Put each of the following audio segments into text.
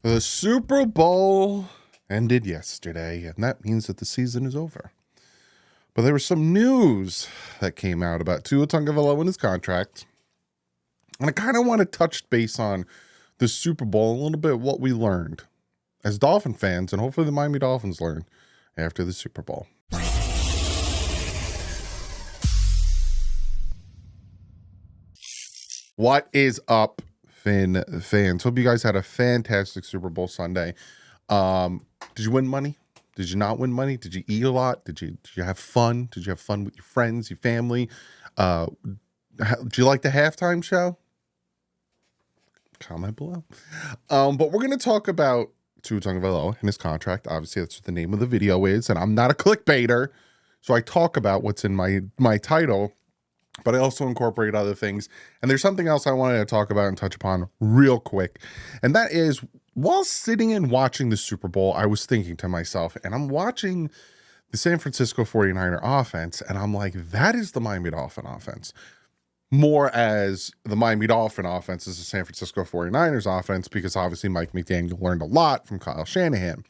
The Super Bowl ended yesterday, and that means that the season is over. But there was some news that came out about Tua Tagovailoa and his contract. And I kind of want to touch base on the Super Bowl, a little bit what we learned as Dolphin fans, and hopefully the Miami Dolphins learn after the Super Bowl. What is up, Finn fans? Hope you guys had a fantastic Super Bowl Sunday. Did you win money? Did you not win money? Did you eat a lot? Did you have fun? Did you have fun with your friends, your family? Did you like the halftime show? Comment below. But we're going to talk about Tua Tagovailoa and his contract. Obviously, that's what the name of the video is, and I'm not a clickbaiter, so I talk about what's in my title, but I also incorporate other things. And there's something else I wanted to talk about and touch upon real quick, and that is, while sitting and watching the Super Bowl, I was thinking to myself, and I'm watching the San Francisco 49er offense, and I'm like, that is the Miami Dolphin offense. More as the Miami Dolphin offense is the San Francisco 49ers offense, because obviously Mike McDaniel learned a lot from Kyle Shanahan.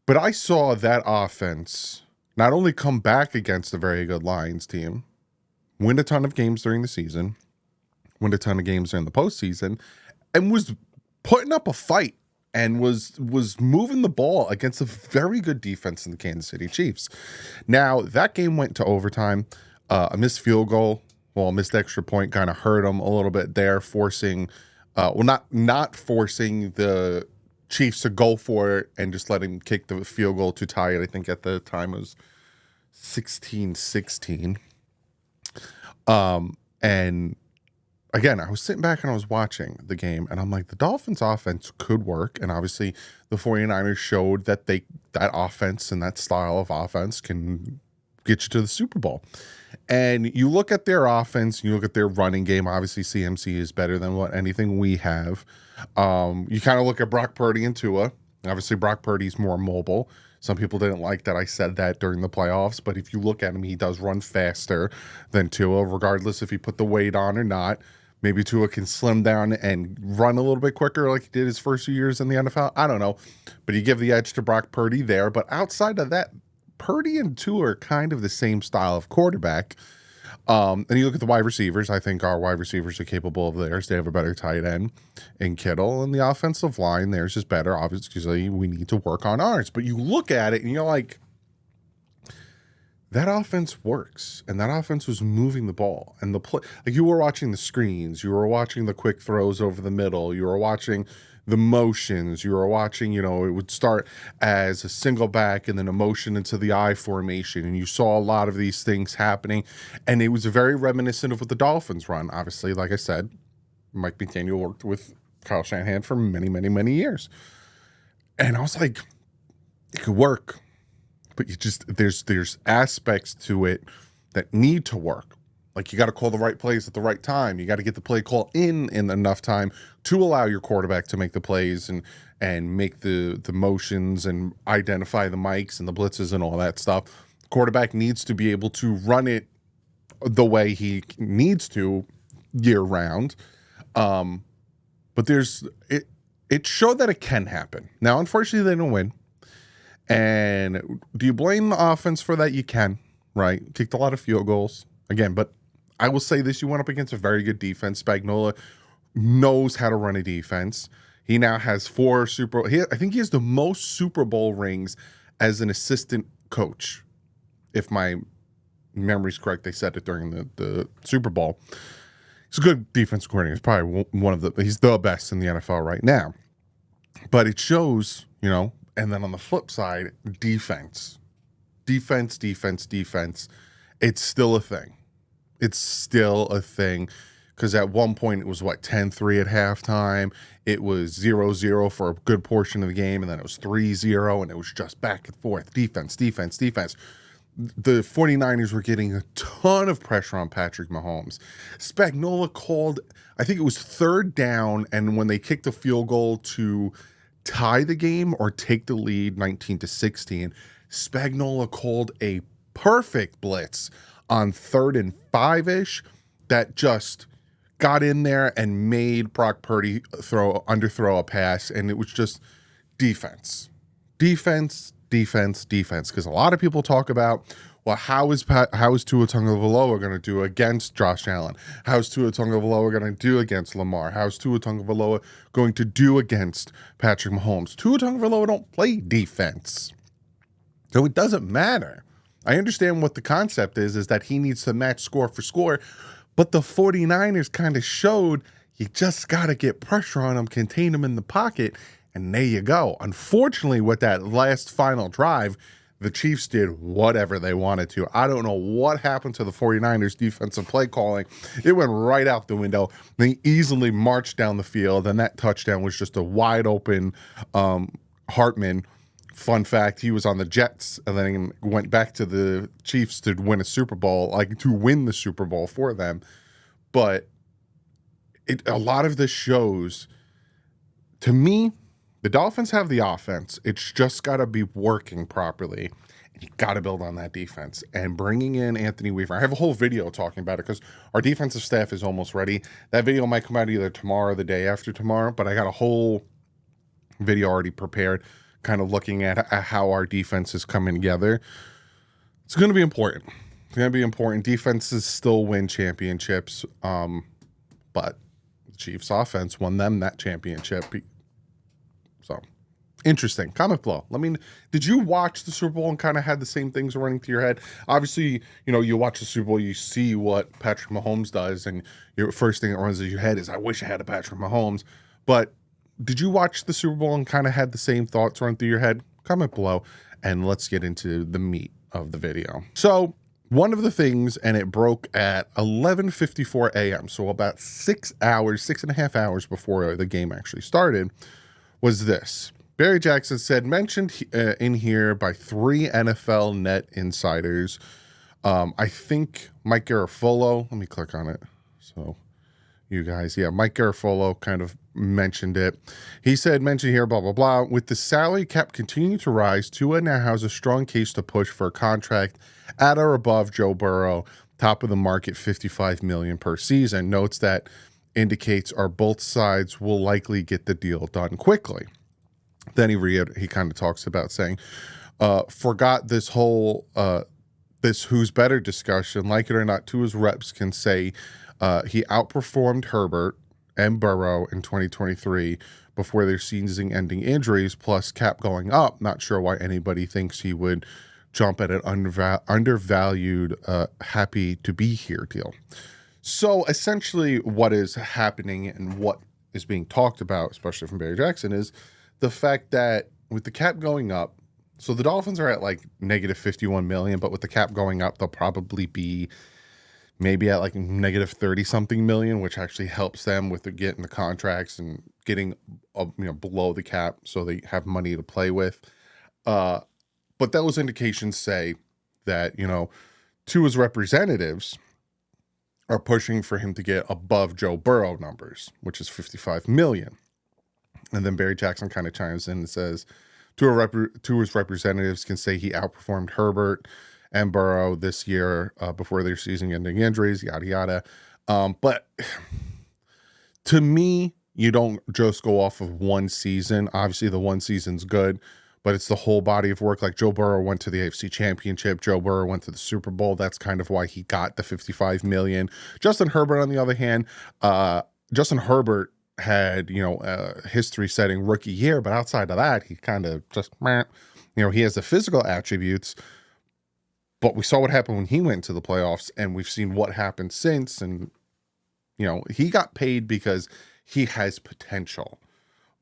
But I saw that offense not only come back against a very good Lions team, win a ton of games during the season, win a ton of games during the postseason, and was putting up a fight and was moving the ball against a very good defense in the Kansas City Chiefs. Now, that game went to overtime. A missed field goal, a missed extra point kind of hurt them a little bit there, forcing, not forcing the Chiefs to go for it and just let him kick the field goal to tie it. I think at the time it was 16-16. And again, I was sitting back and I was watching the game, and I'm like, the Dolphins offense could work. And obviously the 49ers showed that that offense and that style of offense can get you to the Super Bowl. And you look at their offense, you look at their running game. Obviously CMC is better than what anything we have. You kind of look at Brock Purdy and Tua. Obviously Brock Purdy's more mobile. Some people didn't like that I said that during the playoffs, but if you look at him, he does run faster than Tua, regardless if he put the weight on or not. Maybe Tua can slim down and run a little bit quicker like he did his first few years in the NFL. I don't know. But you give the edge to Brock Purdy there. But outside of that, Purdy and Tua are kind of the same style of quarterback. And you look at the wide receivers. I think our wide receivers are capable of theirs. They have a better tight end in Kittle, and the offensive line, theirs is better. Obviously, we need to work on ours. But you look at it and you're like, that offense works, and that offense was moving the ball. And the play, like, you were watching the screens, you were watching the quick throws over the middle, you were watching the motions, you were watching, it would start as a single back and then a motion into the I formation, and you saw a lot of these things happening, and it was very reminiscent of what the Dolphins run. Obviously, like I said, Mike McDaniel worked with Kyle Shanahan for many, many, many years, and I was like, it could work, but you just, there's aspects to it that need to work. Like, you got to call the right plays at the right time. You got to get the play call in enough time to allow your quarterback to make the plays and make the motions and identify the mics and the blitzes and all that stuff. The quarterback needs to be able to run it the way he needs to year round. But it showed that it can happen. Now, unfortunately, they didn't win. And do you blame the offense for that? You can, right? Kicked a lot of field goals again, but I will say this: you went up against a very good defense. Spagnuolo knows how to run a defense. He now has 4 I think he has the most Super Bowl rings as an assistant coach. If my memory's correct, they said it during the Super Bowl. He's a good defense coordinator. He's probably he's the best in the NFL right now. But it shows, and then on the flip side, defense. It's still a thing. It's still a thing, because at one point it was 10-3 at halftime. It was 0-0 for a good portion of the game, and then it was 3-0, and it was just back and forth. Defense. The 49ers were getting a ton of pressure on Patrick Mahomes. Spagnuolo called, I think it was 3rd down, and when they kicked a field goal to tie the game or take the lead 19-16, Spagnuolo called a perfect blitz on 3rd and 5-ish that just got in there and made Brock Purdy underthrow a pass, and it was just defense. Because a lot of people talk about, well, how is Tua Tagovailoa going to do against Josh Allen? How's Tua Tagovailoa going to do against Lamar? How's Tua Tagovailoa going to do against Patrick Mahomes? Tua Tagovailoa don't play defense, so it doesn't matter. I understand what the concept is that he needs to match score for score, but the 49ers kind of showed you just got to get pressure on him, contain him in the pocket, and there you go. Unfortunately, with that last final drive, the Chiefs did whatever they wanted to. I don't know what happened to the 49ers defensive play calling. It went right out the window. They easily marched down the field, and that touchdown was just a wide open Hartman. Fun fact, he was on the Jets and then went back to the Chiefs to win a Super Bowl, to win the Super Bowl for them. But a lot of this shows, to me, the Dolphins have the offense. It's just got to be working properly. And you got to build on that defense. And bringing in Anthony Weaver, I have a whole video talking about it because our defensive staff is almost ready. That video might come out either tomorrow or the day after tomorrow, but I got a whole video already prepared, kind of looking at how our defense is coming together. It's going to be important. It's going to be important. Defenses still win championships, but the Chiefs' offense won them that championship. So, interesting. Comment below. Did you watch the Super Bowl and kind of had the same things running through your head? Obviously, you watch the Super Bowl, you see what Patrick Mahomes does, and your first thing that runs through your head is, I wish I had a Patrick Mahomes. But did you watch the Super Bowl and kind of had the same thoughts run through your head? Comment below, and let's get into the meat of the video. So, one of the things, and it broke at 11:54 a.m., so about 6.5 hours before the game actually started, was this. Barry Jackson said, mentioned in here by 3 NFL net insiders. I think Mike Garafolo, let me click on it. So you guys, Mike Garafolo kind of mentioned it. He said, mentioned here, blah, blah, blah. With the salary cap continuing to rise, Tua now has a strong case to push for a contract at or above Joe Burrow, top of the market, $55 million per season. Notes that indicates both sides will likely get the deal done quickly. Then he kind of talks about saying, forgot this whole this who's better discussion. Like it or not, Tua's reps can say he outperformed Herbert and Burrow in 2023 before their season-ending injuries, plus cap going up. Not sure why anybody thinks he would jump at an undervalued, happy to be here deal. So essentially what is happening and what is being talked about, especially from Barry Jackson, is the fact that with the cap going up, so the Dolphins are at negative 51 million, but with the cap going up, they'll probably be maybe at negative 30 something million, which actually helps them with getting the contracts and getting below the cap so they have money to play with. But those indications say that, Tua's representatives are pushing for him to get above Joe Burrow numbers, which is 55 million. And then Barry Jackson kind of chimes in and says, Tua's representatives can say he outperformed Herbert and Burrow this year before their season-ending injuries, yada, yada. But to me, you don't just go off of one season. Obviously, the one season's good, but it's the whole body of work. Like Joe Burrow went to the AFC Championship. Joe Burrow went to the Super Bowl. That's kind of why he got the $55 million. Justin Herbert, on the other hand, Justin Herbert had, a history-setting rookie year, but outside of that, he kind of just, he has the physical attributes, but we saw what happened when he went to the playoffs, and we've seen what happened since, and, he got paid because he has potential.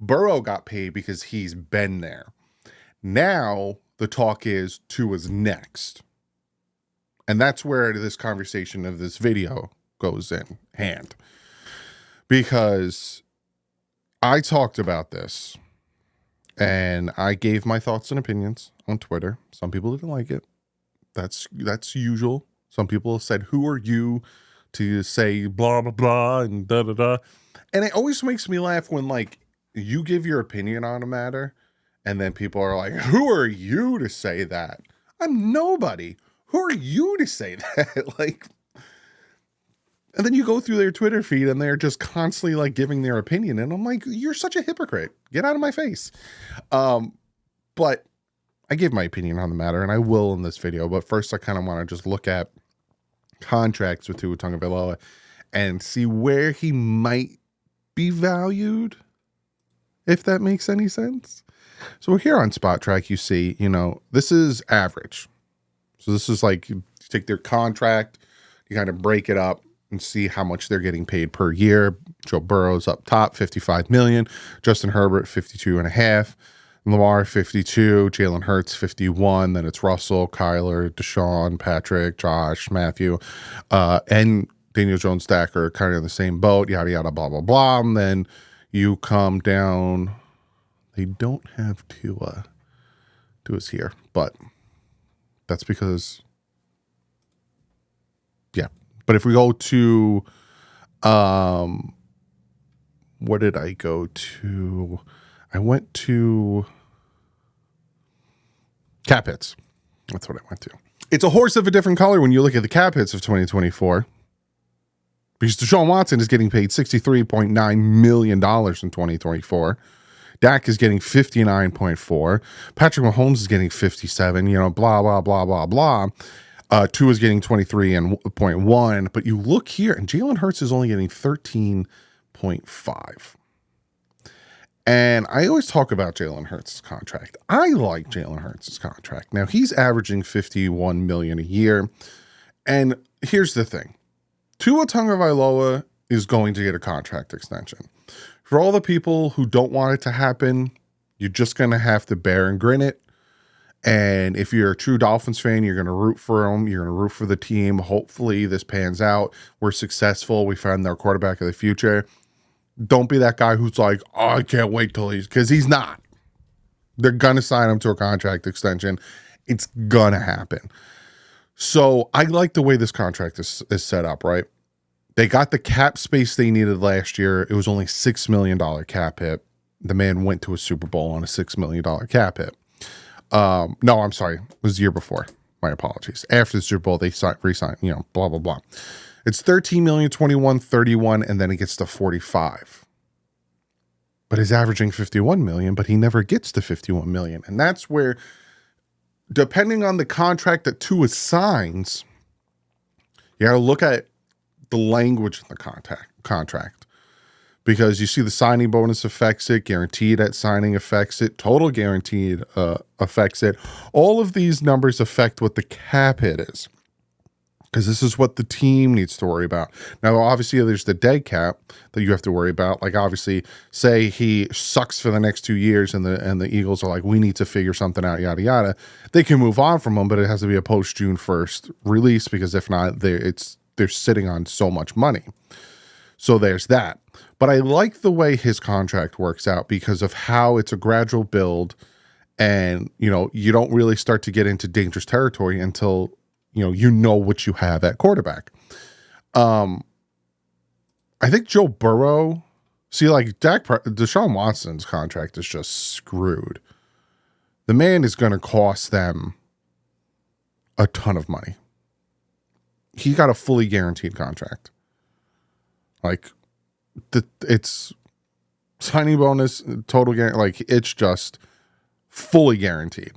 Burrow got paid because he's been there. Now, the talk is Tua's next. And that's where this conversation of this video goes in hand. Because I talked about this and I gave my thoughts and opinions on Twitter. Some people didn't like it. That's usual. Some people said, who are you to say blah, blah, blah, and da, da, da. And it always makes me laugh when, you give your opinion on a matter and then people are like, who are you to say that? I'm nobody. Who are you to say that? And then you go through their Twitter feed and they're just constantly like giving their opinion. And I'm like, you're such a hypocrite. Get out of my face. But I gave my opinion on the matter, and I will in this video. But first, I kind of want to just look at contracts with Tua Tagovailoa and see where he might be valued, if that makes any sense. So we're here on Spot Track. You see, this is average. So this is like you take their contract, you kind of break it up and see how much they're getting paid per year. Joe Burrow's up top, $55 million. Justin Herbert, $52.5. Lamar, 52. Jalen Hurts, 51. Then it's Russell, Kyler, Deshaun, Patrick, Josh, Matthew, and Daniel Jones-Thacker, kind of in the same boat, yada, yada, blah, blah, blah. And then you come down. They don't have Tua. Tua's here, but that's because, yeah. But if we go to, what did I go to? I went to cap hits. That's what I went to. It's a horse of a different color when you look at the cap hits of 2024. Because Deshaun Watson is getting paid $63.9 million in 2024. Dak is getting 59.4. Patrick Mahomes is getting 57, blah, blah, blah, blah, blah. Tua is getting 23.1. But you look here, and Jalen Hurts is only getting 13.5. And I always talk about Jalen Hurts' contract. I like Jalen Hurts' contract. Now, he's averaging $51 million a year. And here's the thing. Tua Tagovailoa is going to get a contract extension. For all the people who don't want it to happen, you're just going to have to bear and grin it. And if you're a true Dolphins fan, you're going to root for them. You're going to root for the team. Hopefully this pans out. We're successful. We found our quarterback of the future. Don't be that guy who's like, oh, I can't wait till because he's not. They're going to sign him to a contract extension. It's going to happen. So I like the way this contract is set up, right? They got the cap space they needed last year. It was only $6 million cap hit. The man went to a Super Bowl on a $6 million cap hit. No, I'm sorry. It was the year before. My apologies. After the Super Bowl, they re-signed, blah, blah, blah. It's 13 million, 21, 31, and then it gets to 45. But he's averaging 51 million, but he never gets to 51 million. And that's where, depending on the contract that Tua signs, you got to look at the language in the contract. Because you see the signing bonus affects it, guaranteed at signing affects it, total guaranteed affects it. All of these numbers affect what the cap hit is. Because this is what the team needs to worry about. Now, obviously, there's the dead cap that you have to worry about. Like, obviously, say he sucks for the next 2 years and the Eagles are like, we need to figure something out, yada, yada. They can move on from him, but it has to be a post-June 1st release because if not, they're sitting on so much money. So there's that. But I like the way his contract works out because of how it's a gradual build and, you don't really start to get into dangerous territory until you know what you have at quarterback. I think Joe Burrow, Deshaun Watson's contract is just screwed. The man is going to cost them a ton of money. He got a fully guaranteed contract. Like, it's signing bonus, total guarantee. Like, it's just fully guaranteed.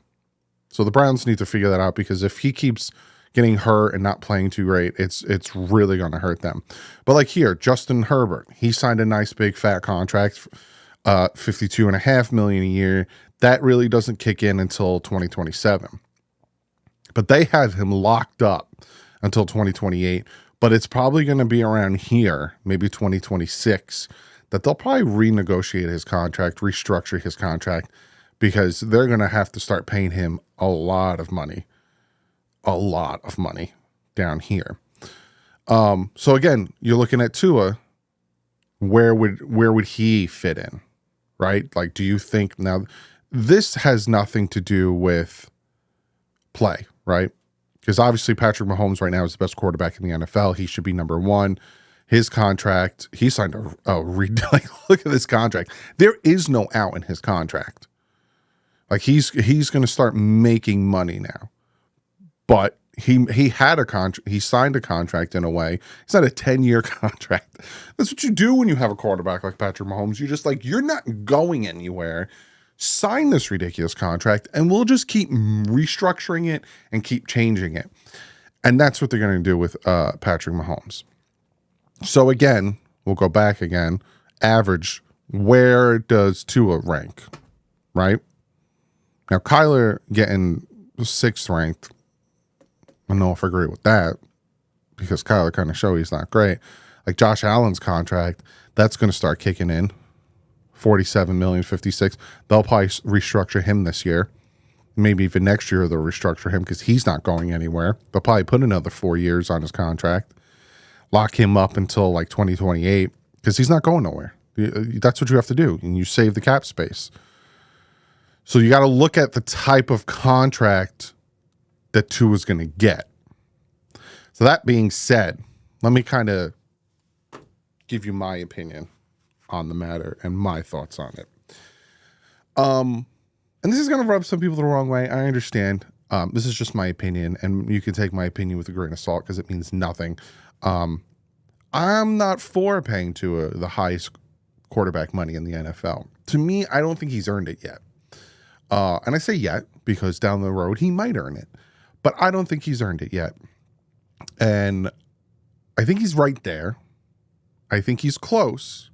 So the Browns need to figure that out because if he keeps getting hurt and not playing too great, it's really going to hurt them. But like here, Justin Herbert, he signed a nice big fat contract, $52.5 million a year. That really doesn't kick in until 2027. But they have him locked up until 2028. But it's probably going to be around here, maybe 2026, that they'll probably renegotiate his contract, restructure his contract, because they're going to have to start paying him a lot of money down here. So again, you're looking at Tua. Where would he fit in, right? Like, do you think now this has nothing to do with play, right? Because obviously Patrick Mahomes right now is the best quarterback in the NFL. He should be number one. His contract, he signed look at this contract. There is no out in his contract. Like he's going to start making money now. But he had a contract. He signed a contract in a way. It's not a 10-year contract. That's what you do when you have a quarterback like Patrick Mahomes. You're just like, you're not going anywhere. Sign this ridiculous contract, and we'll just keep restructuring it and keep changing it. And that's what they're going to do with Patrick Mahomes. So again, we'll go back again. Average, where does Tua rank? Right? Now, Kyler getting 6th ranked, I don't know if I agree with that, because Kyler kind of showed he's not great. Like Josh Allen's contract, that's going to start kicking in. 47 million, 56. They'll probably restructure him this year. Maybe even next year they'll restructure him because he's not going anywhere. They'll probably put another 4 years on his contract. Lock him up until like 2028 because he's not going nowhere. That's what you have to do, and you save the cap space. So you got to look at the type of contract that Tua is going to get. So that being said, let me kind of give you my opinion on the matter and my thoughts on it. And this is going to rub some people the wrong way. I understand. This is just my opinion, and you can take my opinion with a grain of salt because it means nothing. I'm not for paying Tua the highest quarterback money in the NFL. To me, I don't think he's earned it yet. And I say yet because down the road he might earn it, but I don't think he's earned it yet. And I think he's right there. I think he's close,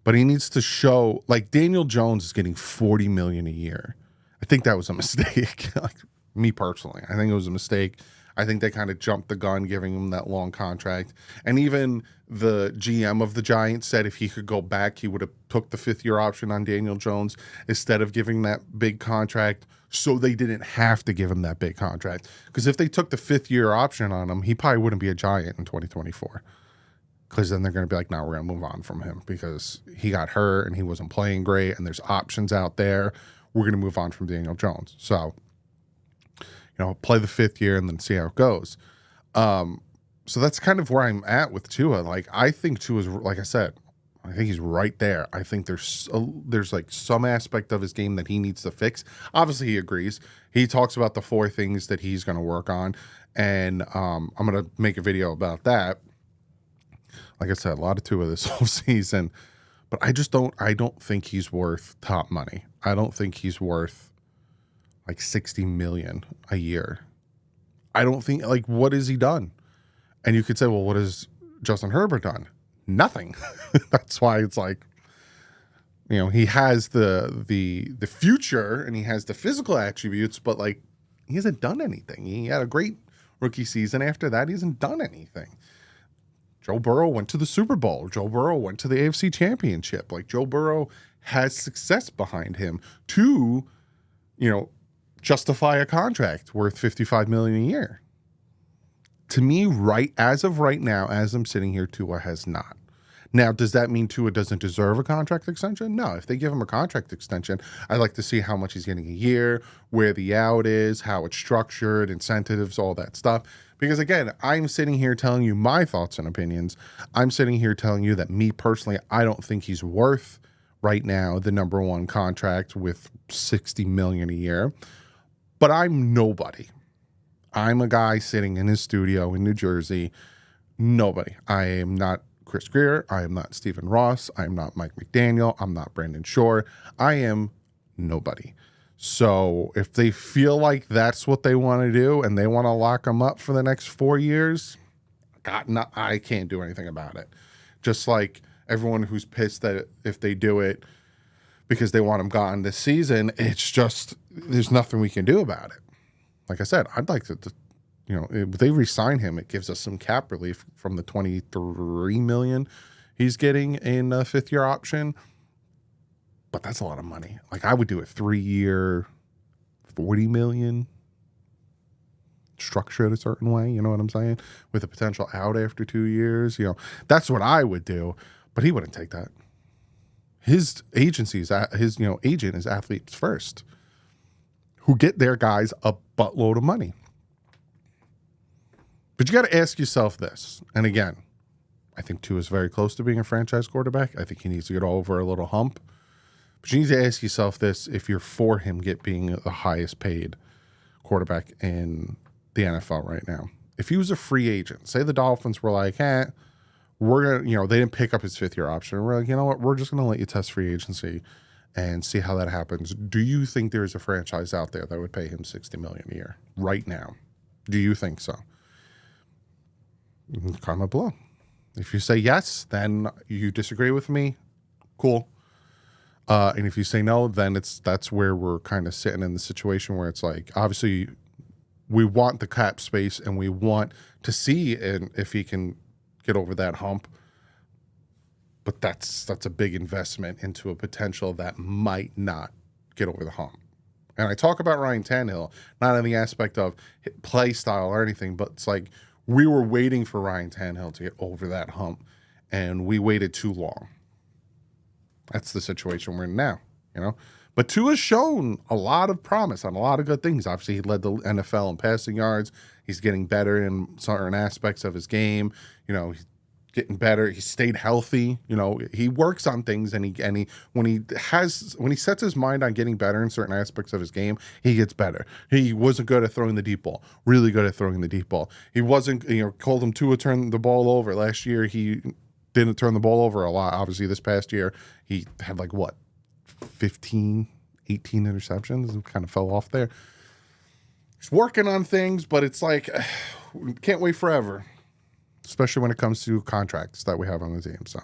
but he needs to show, like Daniel Jones is getting $40 million a year. I think that was a mistake. Like me personally, I think it was a mistake. I think they kind of jumped the gun giving him that long contract. And even the GM of the Giants said if he could go back, he would have took the 5th-year option on Daniel Jones instead of giving that big contract, so they didn't have to give him that big contract. Because if they took the 5th-year option on him, he probably wouldn't be a Giant in 2024. Because then they're going to be like, no, we're going to move on from him because he got hurt and he wasn't playing great and there's options out there. We're going to move on from Daniel Jones. So, play the 5th year and then see how it goes. So that's kind of where I'm at with Tua. Like, I think Tua's, like I said, I think he's right there. I think there's like some aspect of his game that he needs to fix. Obviously, he agrees. He talks about the 4 things that he's going to work on, and I'm going to make a video about that. Like I said, a lot of Tua this whole season, but I don't think he's worth top money. I don't think he's worth like 60 million a year. I don't think, like, what has he done? And you could say, well, what has Justin Herbert done? Nothing. That's why it's like, he has the future and he has the physical attributes, but like he hasn't done anything. He had a great rookie season. After that, he hasn't done anything. Joe Burrow went to the Super Bowl. Joe Burrow went to the AFC Championship. Like, Joe Burrow has success behind him to, justify a contract worth $55 million a year. To me, as of right now, as I'm sitting here, Tua has not. Now, does that mean Tua doesn't deserve a contract extension? No. If they give him a contract extension, I'd like to see how much he's getting a year, where the out is, how it's structured, incentives, all that stuff. Because again, I'm sitting here telling you my thoughts and opinions. I'm sitting here telling you that me personally, I don't think he's worth right now the number 1 contract with $60 million a year. But I'm nobody. I'm a guy sitting in his studio in New Jersey. Nobody. I am not Chris Greer. I am not Stephen Ross. I am not Mike McDaniel. I'm not Brandon Shore. I am nobody. So if they feel like that's what they want to do and they want to lock him up for the next 4 years, I can't do anything about it. Just like everyone who's pissed that if they do it because they want him gone this season, it's just, there's nothing we can do about it. Like I said, I'd like to if they re-sign him, it gives us some cap relief from the $23 million he's getting in a 5th-year option. But that's a lot of money. Like, I would do a 3-year, $40 million, structure it a certain way. You know what I'm saying? With a potential out after 2 years. That's what I would do. But he wouldn't take that. His agency is agent is Athletes First, who get their guys a buttload of money. But you got to ask yourself this. And again, I think Tua is very close to being a franchise quarterback. I think he needs to get over a little hump. But you need to ask yourself this if you're for him being the highest paid quarterback in the NFL right now. If he was a free agent, say the Dolphins were like, we're going to, they didn't pick up his 5th-year option. We're like, you know what? We're just going to let you test free agency and see how that happens. Do you think there's a franchise out there that would pay him $60 million a year right now? Do you think so? Comment below. If you say yes, then you disagree with me. Cool. And if you say no, then that's where we're kind of sitting in the situation where it's like, obviously we want the cap space and we want to see if he can get over that hump. But that's a big investment into a potential that might not get over the hump. And I talk about Ryan Tannehill, not in the aspect of play style or anything, but it's like we were waiting for Ryan Tannehill to get over that hump, and we waited too long. That's the situation we're in now, But Tua's shown a lot of promise on a lot of good things. Obviously, he led the NFL in passing yards. He's getting better in certain aspects of his game. He's getting better. He stayed healthy. He works on things, and when he sets his mind on getting better in certain aspects of his game, he gets better. He wasn't good at throwing the deep ball. Really good at throwing the deep ball. He wasn't. Called him Tua turn the ball over last year. He didn't turn the ball over a lot. Obviously, this past year he had 15, 18 interceptions and kind of fell off there. He's working on things, but it's like can't wait forever. Especially when it comes to contracts that we have on the team. So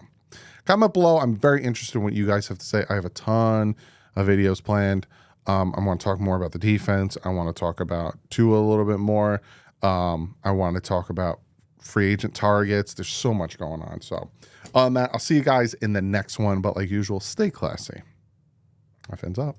comment below. I'm very interested in what you guys have to say. I have a ton of videos planned. I want to talk more about the defense. I want to talk about Tua a little bit more. I want to talk about free agent targets. There's so much going on. So on that, I'll see you guys in the next one. But like usual, stay classy. My fins up.